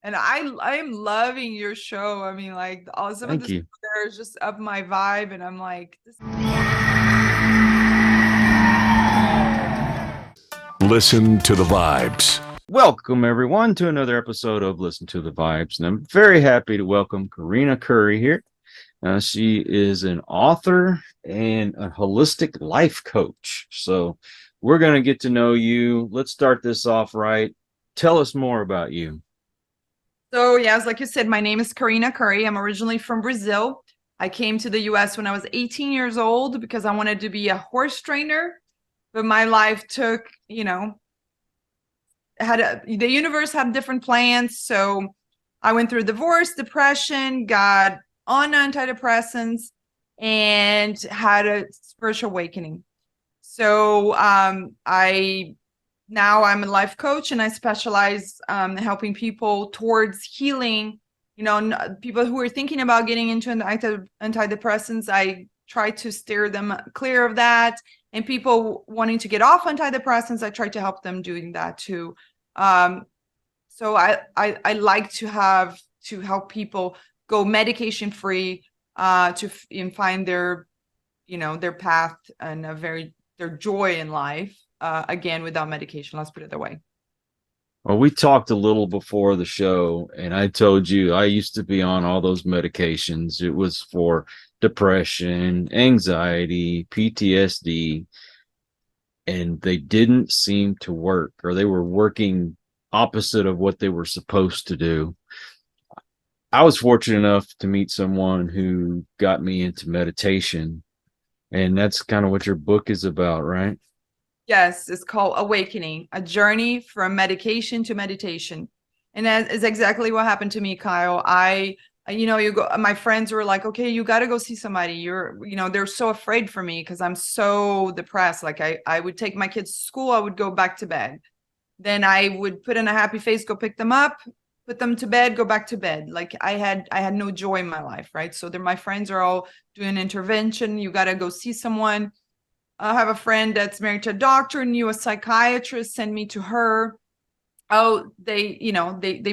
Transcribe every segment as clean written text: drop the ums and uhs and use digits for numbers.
And I am loving your show. I mean, like all some of Thank this you. is just up my vibe, and I'm like, this. Listen to the vibes. Welcome, everyone, to another episode of Listen to the Vibes. And I'm very happy to welcome Karina Cury here. She is an author and a holistic life coach. So we're going to get to know you. Let's start this off right. Tell us more about you. So yes, like you said, my name is Karina Cury. I'm originally from Brazil. I came to the US when I was 18 years old because I wanted to be a horse trainer, but my life took, the universe had different plans. So I went through divorce, depression, got on antidepressants, and had a spiritual awakening. So I'm a life coach, and I specialize helping people towards healing. People who are thinking about getting into antidepressants, I try to steer them clear of that. And people wanting to get off antidepressants, I try to help them doing that too. So I like to help people go medication free, and find their path and their joy in life, again, without medication. Let's put it that way. Well, we talked a little before the show, and I told you I used to be on all those medications. It was for depression, anxiety, PTSD, and they didn't seem to work, or they were working opposite of what they were supposed to do. I was fortunate enough to meet someone who got me into meditation, and that's kind of what your book is about, right? Yes, it's called Awakening, a journey from medication to meditation. And that is exactly what happened to me, Kyle. My friends were like, okay, you got to go see somebody. They're so afraid for me because I'm so depressed. Like I would take my kids to school, I would go back to bed. Then I would put in a happy face, go pick them up, put them to bed, go back to bed. Like I had no joy in my life, right? So my friends are all doing intervention. You got to go see someone. I have a friend that's married to a doctor, knew a psychiatrist, send me to her. Oh, they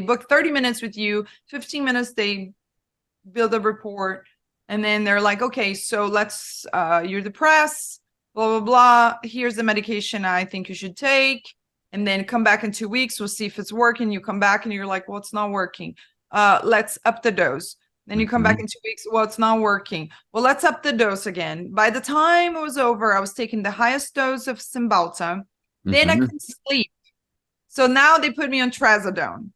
book 30 minutes with you, 15 minutes, they build a report, and then they're like, okay, so you're depressed, blah, blah, blah. Here's the medication I think you should take. And then come back in 2 weeks, we'll see if it's working. You come back and you're like, well, it's not working. Let's up the dose. Then you come back Mm-hmm. in 2 weeks. Well, it's not working. Well, let's up the dose again. By the time it was over, I was taking the highest dose of Cymbalta. Then I Mm-hmm. couldn't sleep. So now they put me on trazodone.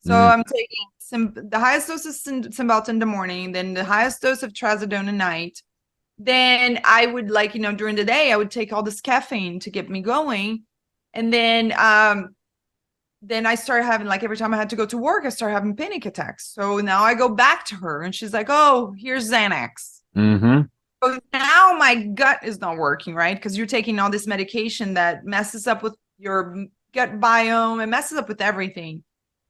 So Mm-hmm. I'm taking the highest dose of Cymbalta in the morning, then the highest dose of trazodone at night. Then I would during the day, I would take all this caffeine to get me going. And then I started having, like, every time I had to go to work, I started having panic attacks. So now I go back to her and she's like, oh, here's Xanax. Mm-hmm. So now my gut is not working, right? Because you're taking all this medication that messes up with your gut biome and messes up with everything.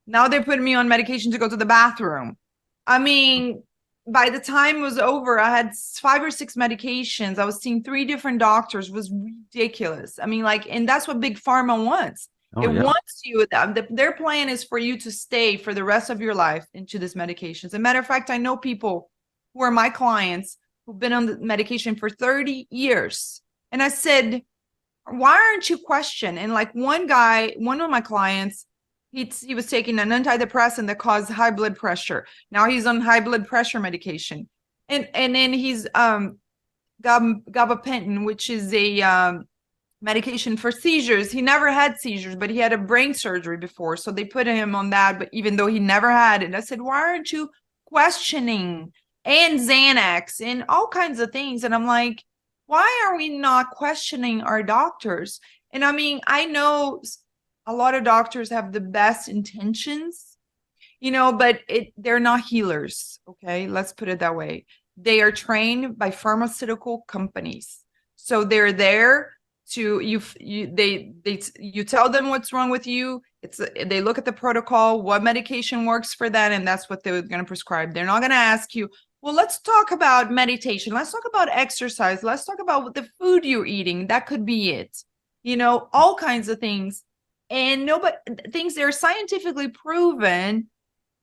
Now they're putting me on medication to go to the bathroom. I mean, by the time it was over, I had 5 or 6 medications. I was seeing 3 different doctors. It was ridiculous. I mean, and that's what big pharma wants. Oh It yeah. wants you. Their plan is for you to stay for the rest of your life into this medication. As a matter of fact, I know people who are my clients who've been on the medication for 30 years. And I said, why aren't you questioned? And like one of my clients, he was taking an antidepressant that caused high blood pressure. Now he's on high blood pressure medication. And then he's gabapentin, which is a medication for seizures. He never had seizures, but he had a brain surgery before. So they put him on that, but even though he never had it. I said, why aren't you questioning? And Xanax and all kinds of things. And I'm like, why are we not questioning our doctors? And I mean, I know a lot of doctors have the best intentions, but they're not healers. Okay, let's put it that way. They are trained by pharmaceutical companies. So they're there to you tell them what's wrong with you. They look at the protocol, what medication works for that, and that's what they're going to prescribe. They're not going to ask you, well, let's talk about meditation. Let's talk about exercise. Let's talk about the food you're eating. That could be it. All kinds of things. And nobody things that are scientifically proven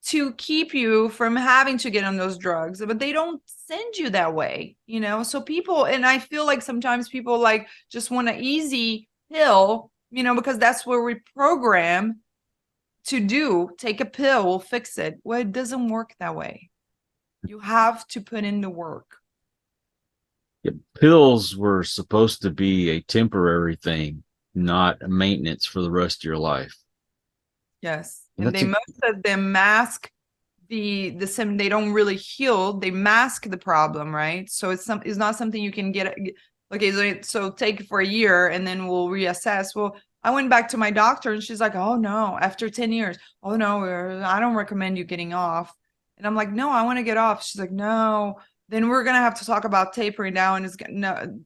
to keep you from having to get on those drugs, but they don't send you that way, you know? So people, and I feel like sometimes people like just want an easy pill, you know, because that's what we program to do. Take a pill, we'll fix it. Well, it doesn't work that way. You have to put in the work. Yeah, pills were supposed to be a temporary thing, not a maintenance for the rest of your life. Yes. And And that's they a, most of them mask the sim, they don't really heal, they mask the problem, right? So it's not something you can get. Okay, so take it for a year and then we'll reassess. Well, I went back to my doctor and she's like, oh no, after 10 years, oh no, I don't recommend you getting off. And I'm like, no, I want to get off. She's like, no, then we're gonna have to talk about tapering down. It's no,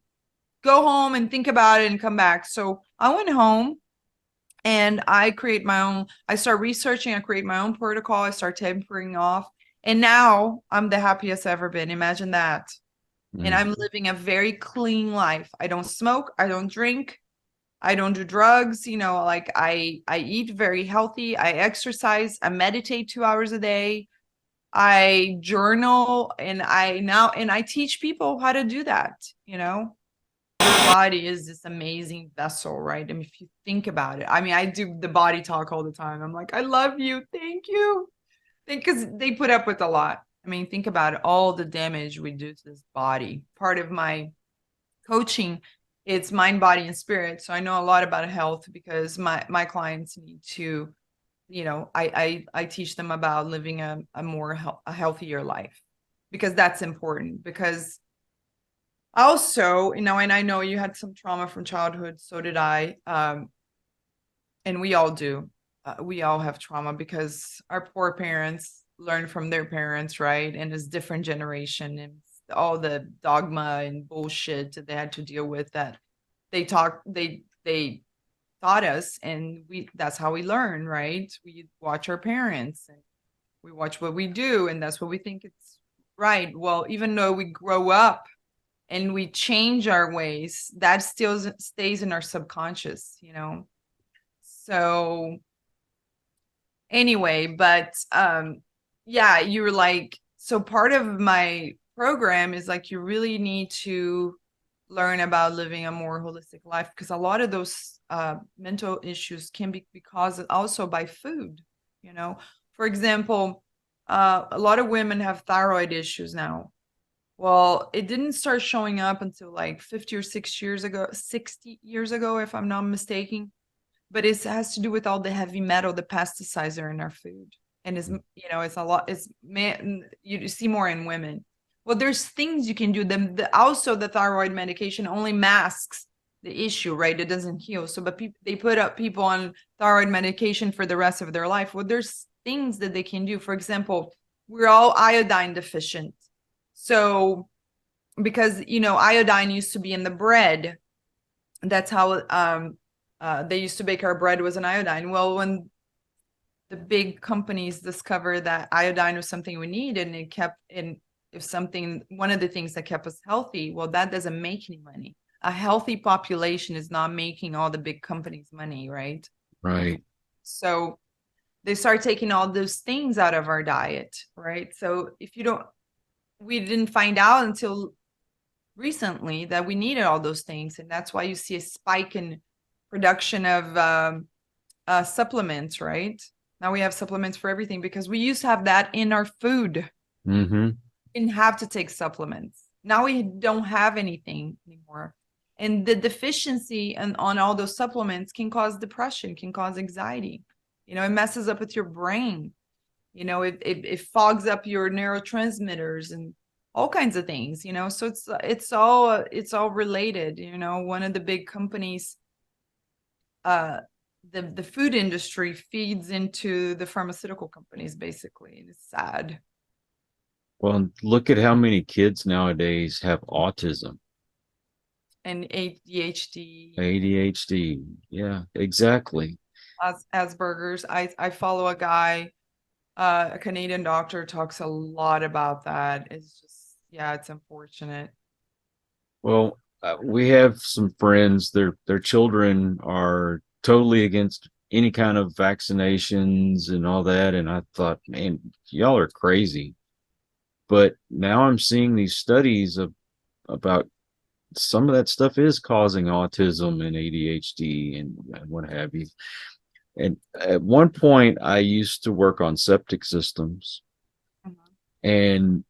go home and think about it and come back. So I went home and I create my own. I start researching, I create my own protocol, I start tapering off, and now I'm the happiest I've ever been. Imagine that. And I'm living a very clean life. I don't smoke, I don't drink, I don't do drugs, you know, like I eat very healthy, I exercise, I meditate 2 hours a day, I journal, and I teach people how to do that, you know. Your body is this amazing vessel, right? I mean, if you think about it, I mean, I do the body talk all the time. I'm like, I love you, thank you, because they put up with a lot. I mean, think about it, all the damage we do to this body. Part of my coaching, it's mind, body, and spirit. So I know a lot about health because my clients need to, you know, I teach them about living a a healthier life, because that's important. Because also, you know, and I know you had some trauma from childhood, so did I. And we all do. We all have trauma because our poor parents learned from their parents, right? And it's different generation and all the dogma and bullshit that they had to deal with, that they taught us, and that's how we learn, right? We watch our parents and we watch what we do, and that's what we think it's right. Well, even though we grow up and we change our ways, that still stays in our subconscious, you know. So anyway, but yeah, you were like, so part of my program is like, you really need to learn about living a more holistic life, because a lot of those mental issues can be caused also by food, you know. For example, a lot of women have thyroid issues now. Well, it didn't start showing up until like 50 or 6 years ago, 60 years ago, if I'm not mistaken. But it has to do with all the heavy metal, the pesticides are in our food. And it's, you know, it's a lot, it's man, you see more in women. Well, there's things you can do. Also the thyroid medication only masks the issue, right? It doesn't heal. So, but they put up people on thyroid medication for the rest of their life. Well, there's things that they can do. For example, we're all iodine deficient. So, because, you know, iodine used to be in the bread. That's how they used to bake our bread was an iodine. Well, when the big companies discovered that iodine was something we need, and it kept in, if something, one of the things that kept us healthy, well, that doesn't make any money. A healthy population is not making all the big companies money, right? right. So they start taking all those things out of our diet, right? So if you don't, we didn't find out until recently that we needed all those things, and that's why you see a spike in production of supplements, right? Now we have supplements for everything because we used to have that in our food. Mm-hmm. Didn't have to take supplements. Now we don't have anything anymore, and the deficiency on all those supplements can cause depression, can cause anxiety. You know, it messes up with your brain. You know, it fogs up your neurotransmitters and all kinds of things, you know. So it's all related, you know. One of the big companies, the food industry feeds into the pharmaceutical companies, basically, and it's sad. Well, look at how many kids nowadays have autism, And ADHD, ADHD. Yeah, exactly. Asperger's. I follow a guy, a Canadian doctor, talks a lot about that. It's just, yeah, it's unfortunate. Well, we have some friends. Their children are totally against any kind of vaccinations and all that. And I thought, man, y'all are crazy. But now I'm seeing these studies about some of that stuff is causing autism and ADHD and what have you. And at one point, I used to work on septic systems. And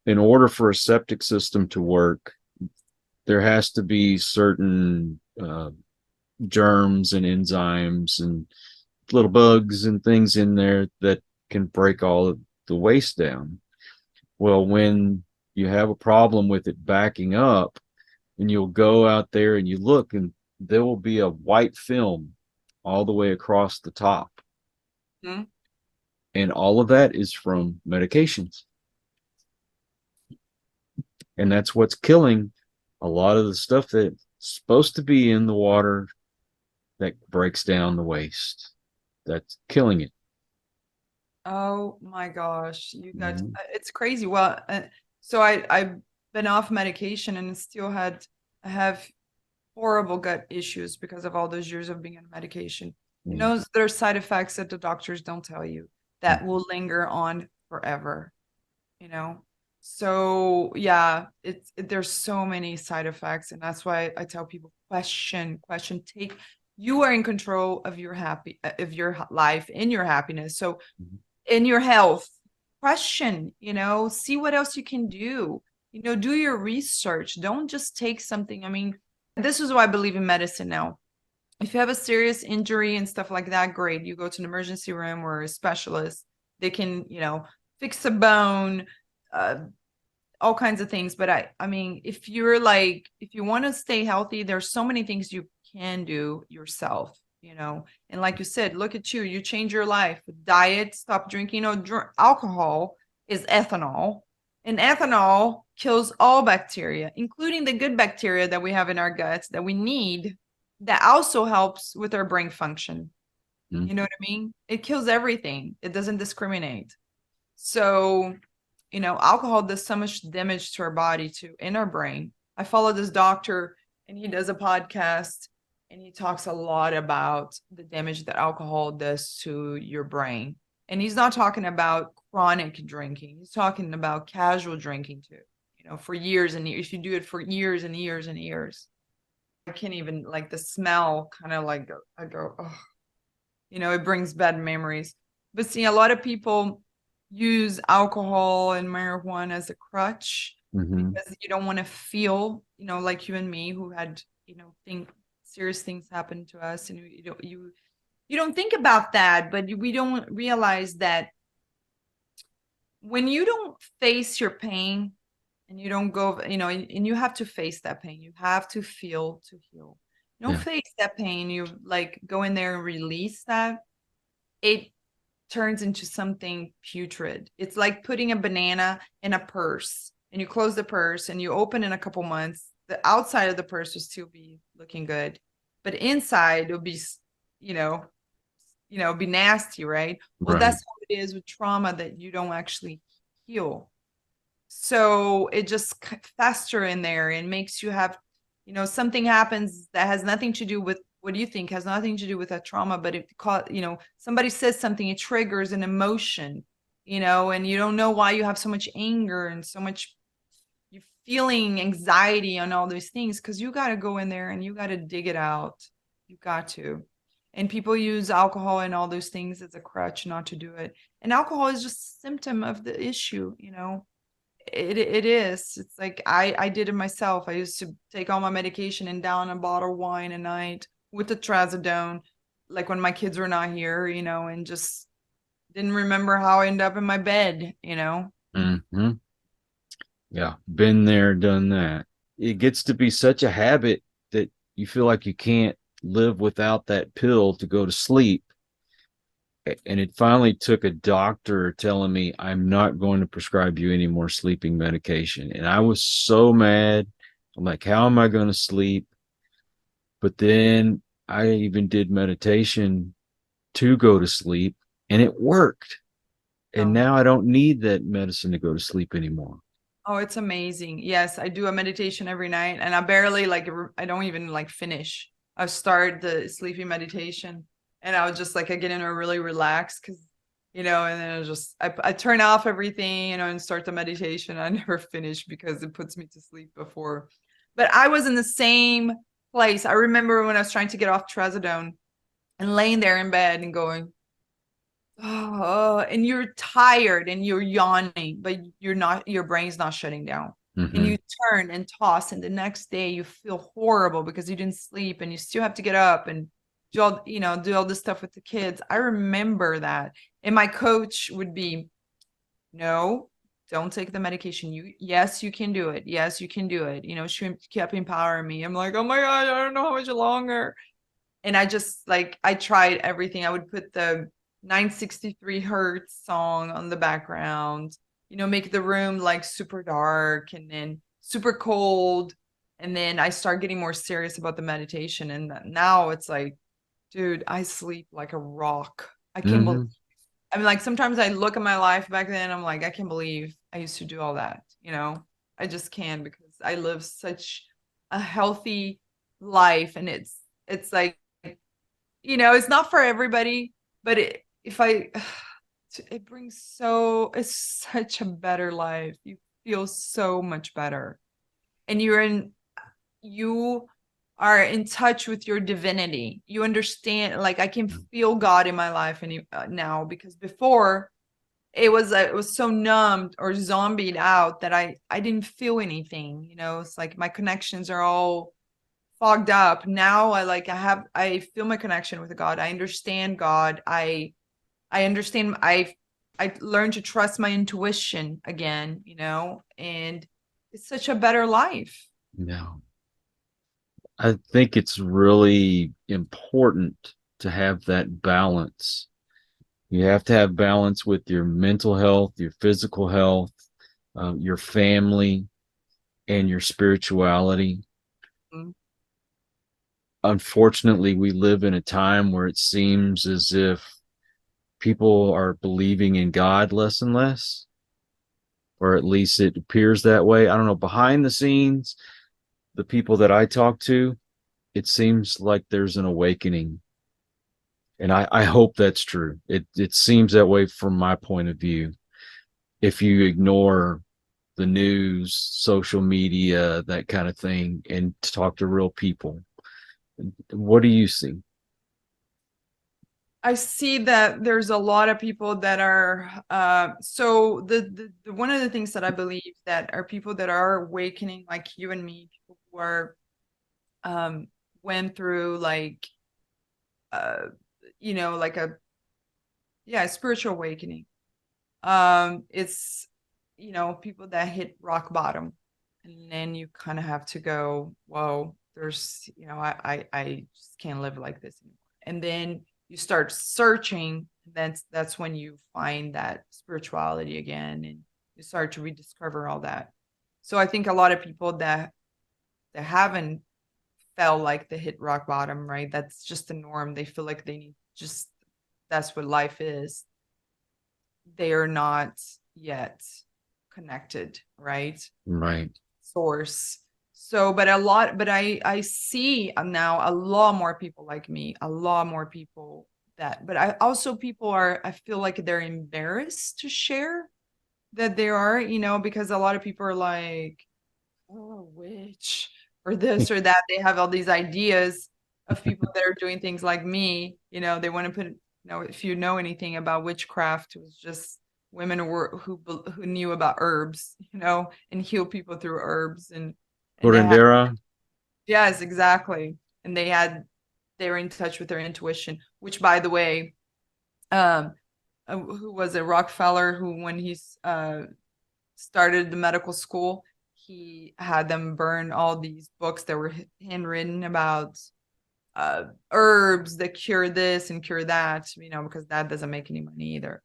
in order for a septic system to work, there has to be certain germs and enzymes and little bugs and things in there that can break all of the waste down. Well, when you have a problem with it backing up, and you'll go out there and you look, and there will be a white film all the way across the top. Mm-hmm. And all of that is from medications. And that's what's killing a lot of the stuff that's supposed to be in the water that breaks down the waste. That's killing it. Oh my gosh, you got Mhm. it's crazy. Well, so I've been off medication and I have horrible gut issues because of all those years of being on medication. You Yeah. know, there's side effects that the doctors don't tell you that will linger on forever, you know. So yeah, there's so many side effects, and that's why I tell people question, take. You are in control of your life, in your happiness. So Mhm. in your health, question, see what else you can do, do your research. Don't just take something. I mean, this is why I believe in medicine now. If you have a serious injury and stuff like that, great. You go to an emergency room or a specialist. They can, fix a bone, uh, all kinds of things. But I mean, if you want to stay healthy, there's so many things you can do yourself, and like you said, look at you, you change your life. Diet, stop drinking. Alcohol is ethanol, and ethanol kills all bacteria, including the good bacteria that we have in our guts that we need, that also helps with our brain function. Mm. You know what I mean? It kills everything. It doesn't discriminate. So, alcohol does so much damage to our body too, in our brain. I follow this doctor and he does a podcast and he talks a lot about the damage that alcohol does to your brain. And he's not talking about chronic drinking. He's talking about casual drinking too, for years and years. If you do it for years and years and years, I can't even, like, the smell kind of like, I go, oh, it brings bad memories. But see, a lot of people use alcohol and marijuana as a crutch Mhm. because you don't want to feel, like you and me who had, think serious things happen to us, and you don't think about that, but we don't realize that when you don't face your pain and you don't go, and you have to face that pain, you have to feel to heal. You don't Yeah. face that pain, you like go in there and release that, it turns into something putrid. It's like putting a banana in a purse, and you close the purse and you open in a couple months. The outside of the purse will still be looking good, but inside it'll be, you know, be nasty, right? Well, Right. that's how it is with trauma, that you don't actually heal. So it just fester in there and makes you have, something happens that has nothing to do with what do you think has nothing to do with that trauma, but somebody says something, it triggers an emotion, and you don't know why you have so much anger and so much, you're feeling anxiety on all those things, because you got to go in there and you got to dig it out. You got to. And people use alcohol and all those things as a crutch not to do it. And alcohol is just a symptom of the issue, It is. It's like I did it myself. I used to take all my medication and down a bottle of wine a night with the trazodone, like when my kids were not here, and just didn't remember how I ended up in my bed. Hmm. Yeah. Been there, done that. It gets to be such a habit that you feel like you can't live without that pill to go to sleep. And it finally took a doctor telling me, I'm not going to prescribe you any more sleeping medication. And I was so mad. I'm like, how am I going to sleep? But then I even did meditation to go to sleep, and it worked. And Oh. now I don't need that medicine to go to sleep anymore. Oh, it's amazing. Yes, I do a meditation every night, and I barely, like, I don't even like finish. I start the sleeping meditation And I was just like, I get in a really relaxed because, and then I turn off everything, and start the meditation. I never finish because it puts me to sleep before. But I was in the same place. I remember when I was trying to get off trazodone and laying there in bed and going, oh, and you're tired and you're yawning, but your brain's not shutting down. And you turn and toss, and the next day you feel horrible because you didn't sleep and you still have to get up and do all this stuff with the kids. I remember that. And my coach would be, no, don't take the medication. Yes, you can do it. Yes, you can do it. She kept empowering me. I'm like, oh my God, I don't know how much longer. And I just I tried everything. I would put the 963 hertz song on the background, make the room super dark and then super cold. And then I start getting more serious about the meditation. And now it's like, dude, I sleep like a rock. I can't believe. I mean, sometimes I look at my life back then, I'm like, I can't believe I used to do all that. I just can, because I live such a healthy life. And it's like, it's not for everybody, but it's such a better life. You feel so much better. And you are in touch with your divinity. You understand, I can feel God in my life now, because before it was so numbed or zombied out that I didn't feel anything. It's like my connections are all fogged up. Now I feel my connection with God. I understand God. I understand. I learned to trust my intuition again, and it's such a better life. No, I think it's really important to have that balance. You have to have balance with your mental health, your physical health, your family, and your spirituality. Mhm. Unfortunately, we live in a time where it seems as if people are believing in God less and less, or at least it appears that way. I don't know. Behind the scenes, the people that I talk to, it seems like there's an awakening. And I hope that's true. It seems that way from my point of view. If you ignore the news, social media, that kind of thing, and talk to real people, what do you see? I see that there's a lot of people that are so the one of the things that I believe that are people that are awakening, like you and me, people who are went through uh a spiritual awakening. It's people that hit rock bottom, and then you kind of have to go, whoa, there's I just can't live like this anymore. And then you start searching. That's when you find that spirituality again, and you start to rediscover all that. So I think a lot of people that haven't felt like they hit rock bottom, right? That's just the norm. They feel like they need just that's what life is. They are not yet connected, right? Right. Source. So, but I see now a lot more people like me, a lot more people but I also people I feel like they're embarrassed to share that they are, because a lot of people are like, oh, witch or this or that. They have all these ideas of people that are doing things like me. They want to put, if you know anything about witchcraft, it was just women who knew about herbs, and heal people through herbs and they had, Curandera. yes, exactly. And they were in touch with their intuition, which, by the way, who was it, Rockefeller, who when he's started the medical school, he had them burn all these books that were handwritten about herbs that cure this and cure that, because that doesn't make any money either.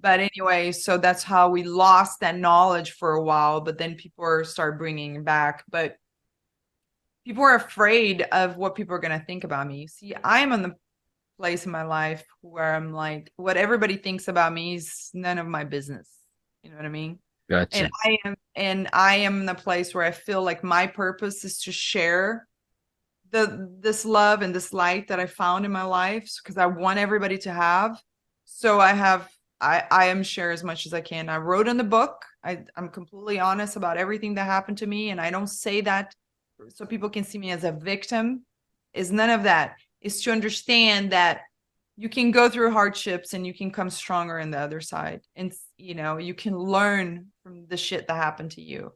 But anyway, so that's how we lost that knowledge for a while, but then people start bringing it back. But people are afraid of what people are going to think about me. You see, I'm in the place in my life where I'm like, what everybody thinks about me is none of my business. You know what I mean? Gotcha. And I am in the place where I feel like my purpose is to share this love and this light that I found in my life, because I want everybody to have. So I am share as much as I can. I wrote in the book. I'm completely honest about everything that happened to me, and I don't say that so people can see me as a victim. Is none of that. It's to understand that you can go through hardships and you can come stronger in the other side, and you can learn from the shit that happened to you.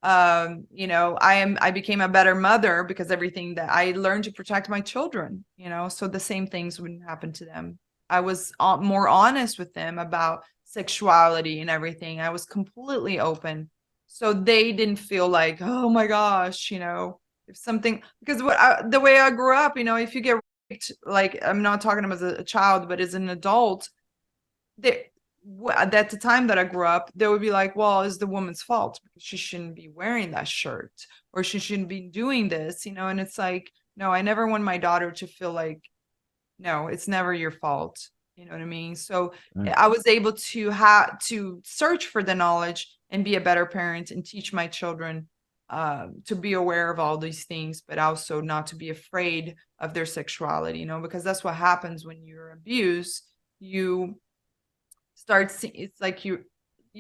I became a better mother because everything that I learned to protect my children, so the same things wouldn't happen to them. I was more honest with them about sexuality and everything. I was completely open, so they didn't feel like, oh my gosh, if something, because the way I grew up, if you get raped, like, I'm not talking about as a child, but as an adult, at the time that I grew up, they would be like, well, it's the woman's fault because she shouldn't be wearing that shirt, or she shouldn't be doing this, and it's like, no, I never want my daughter to feel like, no, it's never your fault. You know what I mean? So Right. I was able to search for the knowledge and be a better parent and teach my children to be aware of all these things, but also not to be afraid of their sexuality, because that's what happens when you're abused. You it's like you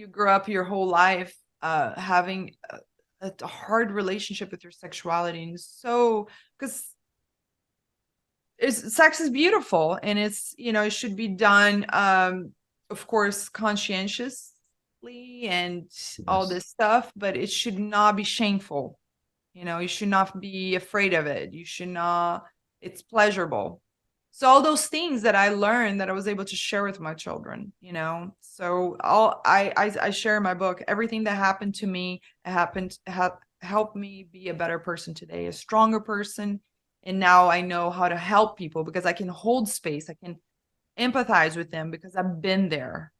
grow up your whole life having a hard relationship with your sexuality, and so because sex is beautiful, and it's it should be done of course conscientiously and all Yes. this stuff, but it should not be shameful. You should not be afraid of it. You should not, it's pleasurable. So all those things that I learned that I was able to share with my children, so I share in my book, everything that happened to me helped me be a better person today, a stronger person. And now I know how to help people because I can hold space. I can empathize with them because I've been there.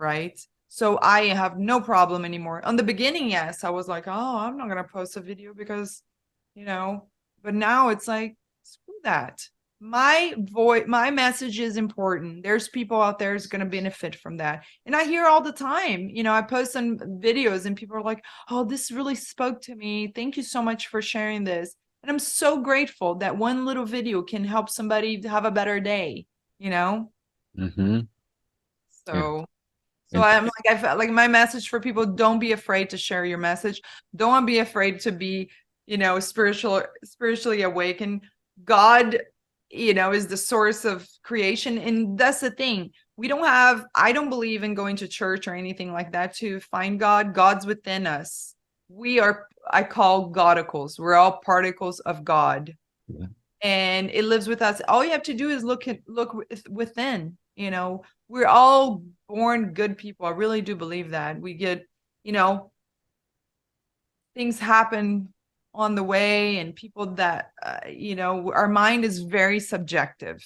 Right. So I have no problem anymore. On the beginning, yes, I was like, oh, I'm not going to post a video because, but now it's like, screw that. My voice, my message is important. There's people out there who's going to benefit from that. And I hear all the time, I post some videos and people are like, oh, this really spoke to me. Thank you so much for sharing this. And I'm so grateful that one little video can help somebody to have a better day, Mm-hmm. Yeah. So And I'm like, I felt like my message for people, don't be afraid to share your message. Don't be afraid to be, spiritually awakened. God, is the source of creation. And that's the thing. I don't believe in going to church or anything like that to find God. God's within us. I call Godicles. We're all particles of God. yeah. And it lives with us. All you have to do is look within. We're all born good people. I really do believe that. We get, things happen on the way, and people that our mind is very subjective,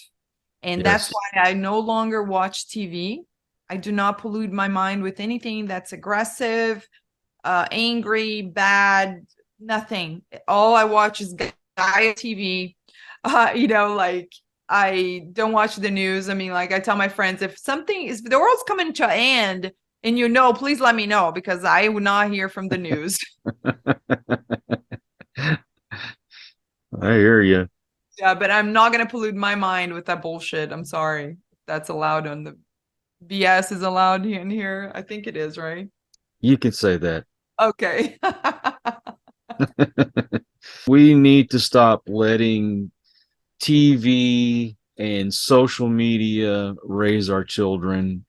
and that's Yes. why I no longer watch TV. I do not pollute my mind with anything that's aggressive, angry, bad, nothing. All I watch is Gaia TV. Like, I don't watch the news. I mean, like, I tell my friends, if the world's coming to an end and please let me know, because I would not hear from the news. I hear you. Yeah, but I'm not going to pollute my mind with that bullshit. I'm sorry. That's allowed on the BS is allowed in here. I think it is, right? You can say that. Okay. We need to stop letting TV and social media raise our children.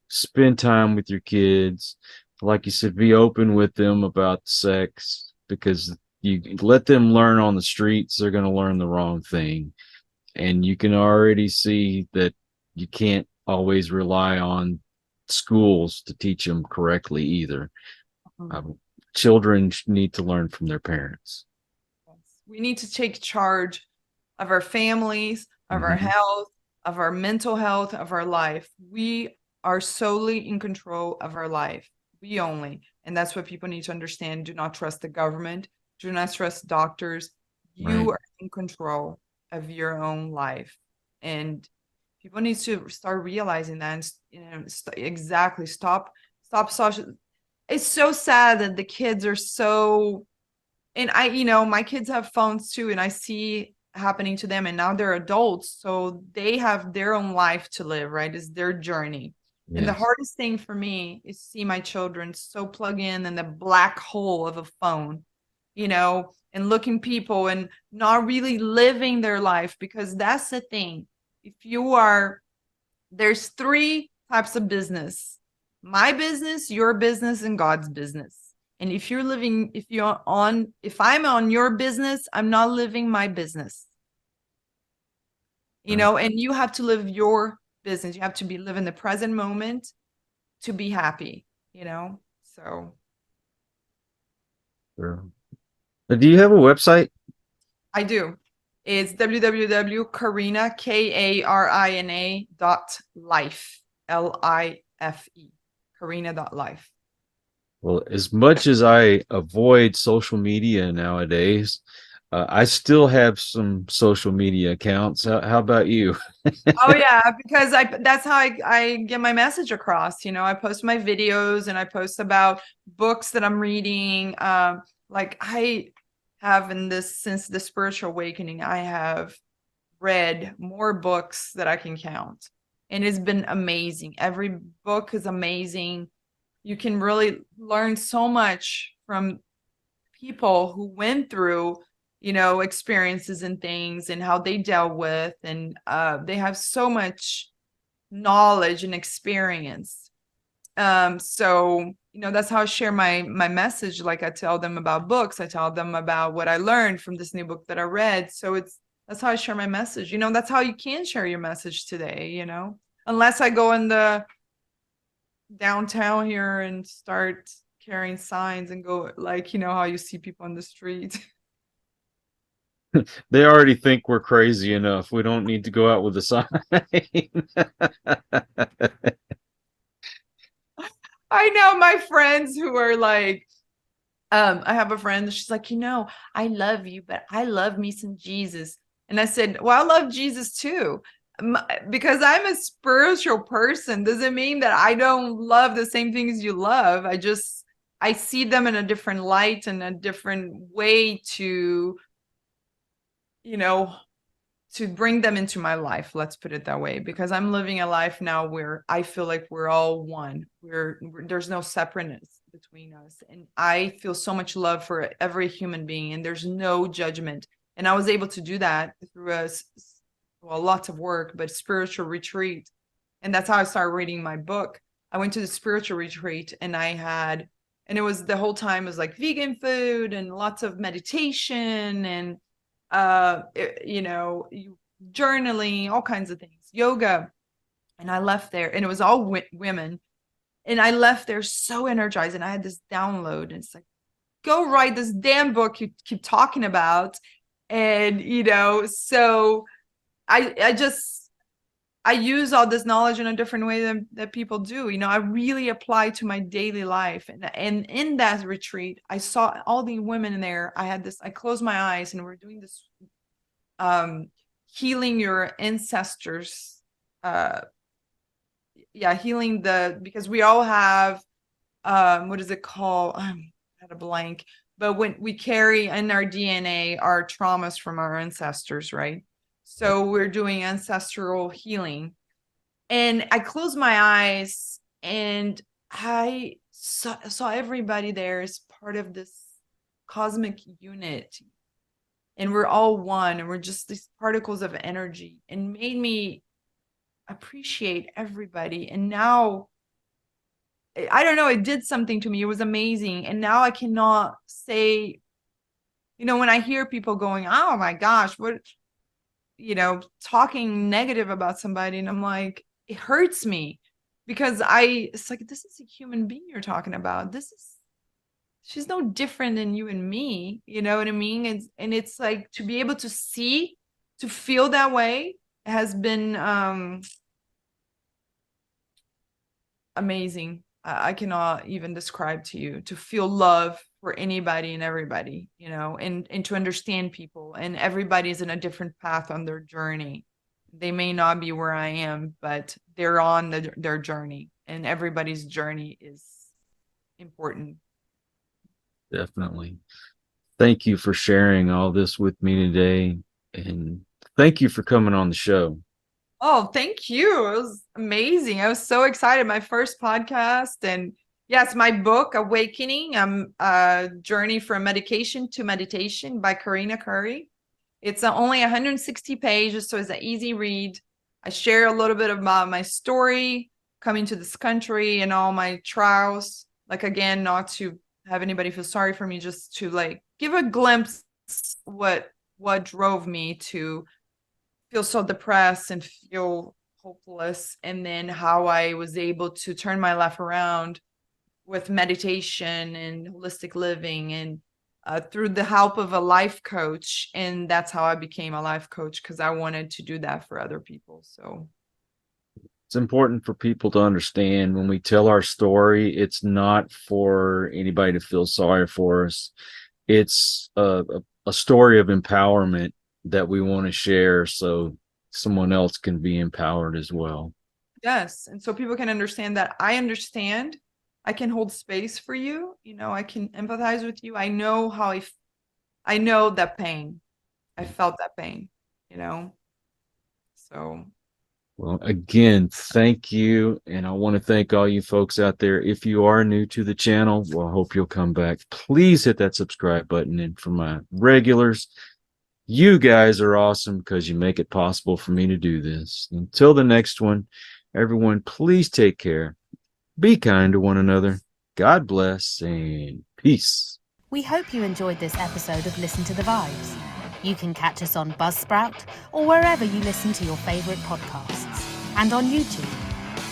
Spend time with your kids. Like you said, be open with them about sex, because you let them learn on the streets, they're going to learn the wrong thing. And you can already see that you can't always rely on schools to teach them correctly either. Children need to learn from their parents. We need to take charge of our families, of our Mhm. health, of our mental health, of our life. We are solely in control of our life. We only. And that's what people need to understand. Do not trust the government. Do not trust doctors. You Right. are in control of your own life. And people need to start realizing that. And, exactly. Stop social. It's so sad that the kids are so and my kids have phones too, and I see happening to them, and now they're adults, so they have their own life to live, right? It's their journey. And the Yes. hardest thing for me is see my children so plug in the black hole of a phone, and looking people and not really living their life, because that's the thing. There's three types of business: my business, your business, and God's business. And if I'm on your business, I'm not living my business. Right. And you have to live your business. You have to be living the present moment to be happy, So Sure. Do you have a website? I do. It's www.karina, Karina.life, Life, Karina.life. Well, as much as I avoid social media nowadays, I still have some social media accounts. How about you? Oh yeah, because that's how I get my message across. I post my videos and I post about books that I'm reading. Like I have since the spiritual awakening, I have read more books that I can count. And it's been amazing. Every book is amazing. You can really learn so much from people who went through experiences and things and how they dealt with, and they have so much knowledge and experience. So that's how I share my message. Like I tell them about books, I tell them about what I learned from this new book that I read. So that's how I share my message. That's how you can share your message today, unless I go in the downtown here and start carrying signs and go, like, how you see people on the street. They already think we're crazy enough. We don't need to go out with a sign. I know my friends who are like, I have a friend, she's like, I love you, but I love me some Jesus. And I said, well, I love Jesus too. Because I'm a spiritual person doesn't mean that I don't love the same things you love. I see them in a different light and a different way you know, to bring them into my life. Let's put it that way, because I'm living a life now where I feel like we're all one. There's no separateness between us. And I feel so much love for every human being, and there's no judgment. And I was able to do that through lots of work, but spiritual retreat. And that's how I started reading my book. I went to the spiritual retreat, and it was the whole time was like vegan food and lots of meditation and journaling, all kinds of things, yoga. And I left there, and it was all women. And I left there so energized, and I had this download, and it's like, go write this damn book you keep talking about. And so I use all this knowledge in a different way than that people do. I really apply to my daily life. And in that retreat, I saw all the women in there. I closed my eyes, and we're doing this healing your ancestors. Healing because we all have, what is it called? I had a blank. But when we carry in our DNA our traumas from our ancestors, right? So we're doing ancestral healing. And I closed my eyes, and I saw everybody there as part of this cosmic unit. And we're all one, and we're just these particles of energy, and made me appreciate everybody. And now, I don't know, it did something to me. It was amazing. And now I cannot say, when I hear people going, oh my gosh, what, talking negative about somebody, and I'm like, it hurts me, because it's like, this is a human being you're talking about. She's no different than you and me. You know what I mean? And it's like, to be able to feel that way has been amazing. I cannot even describe to you, to feel love for anybody and everybody, and to understand people, and everybody's in a different path on their journey. They may not be where I am, but they're on their journey, and everybody's journey is important. Definitely. Thank you for sharing all this with me today. And thank you for coming on the show. Oh, thank you. It was amazing. I was so excited. My first podcast. And yes, my book, Awakening, a Journey from Medication to Meditation by Karina Cury. It's only 160 pages, so it's an easy read. I share a little bit about my story, coming to this country and all my trials. Like, again, not to have anybody feel sorry for me, just to like give a glimpse what drove me to feel so depressed and feel hopeless, and then how I was able to turn my life around with meditation and holistic living, and through the help of a life coach. And that's how I became a life coach, because I wanted to do that for other people. So It's important for people to understand when we tell our story, it's not for anybody to feel sorry for us. It's a story of empowerment that we want to share so someone else can be empowered as well. yes, and so people can understand that I understand. I can hold space for you. I can empathize with you. I know I know that pain. I felt that pain. So Well, again, thank you. And I want to thank all you folks out there. If you are new to the channel, well, I hope you'll come back. Please hit that subscribe button. And for my regulars, you guys are awesome because you make it possible for me to do this. Until the next one, everyone, please take care. Be kind to one another. God bless and peace. We hope you enjoyed this episode of Listen to the Vibes. You can catch us on Buzzsprout or wherever you listen to your favorite podcasts, and on YouTube.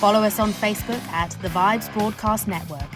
Follow us on Facebook at The Vibes Broadcast Network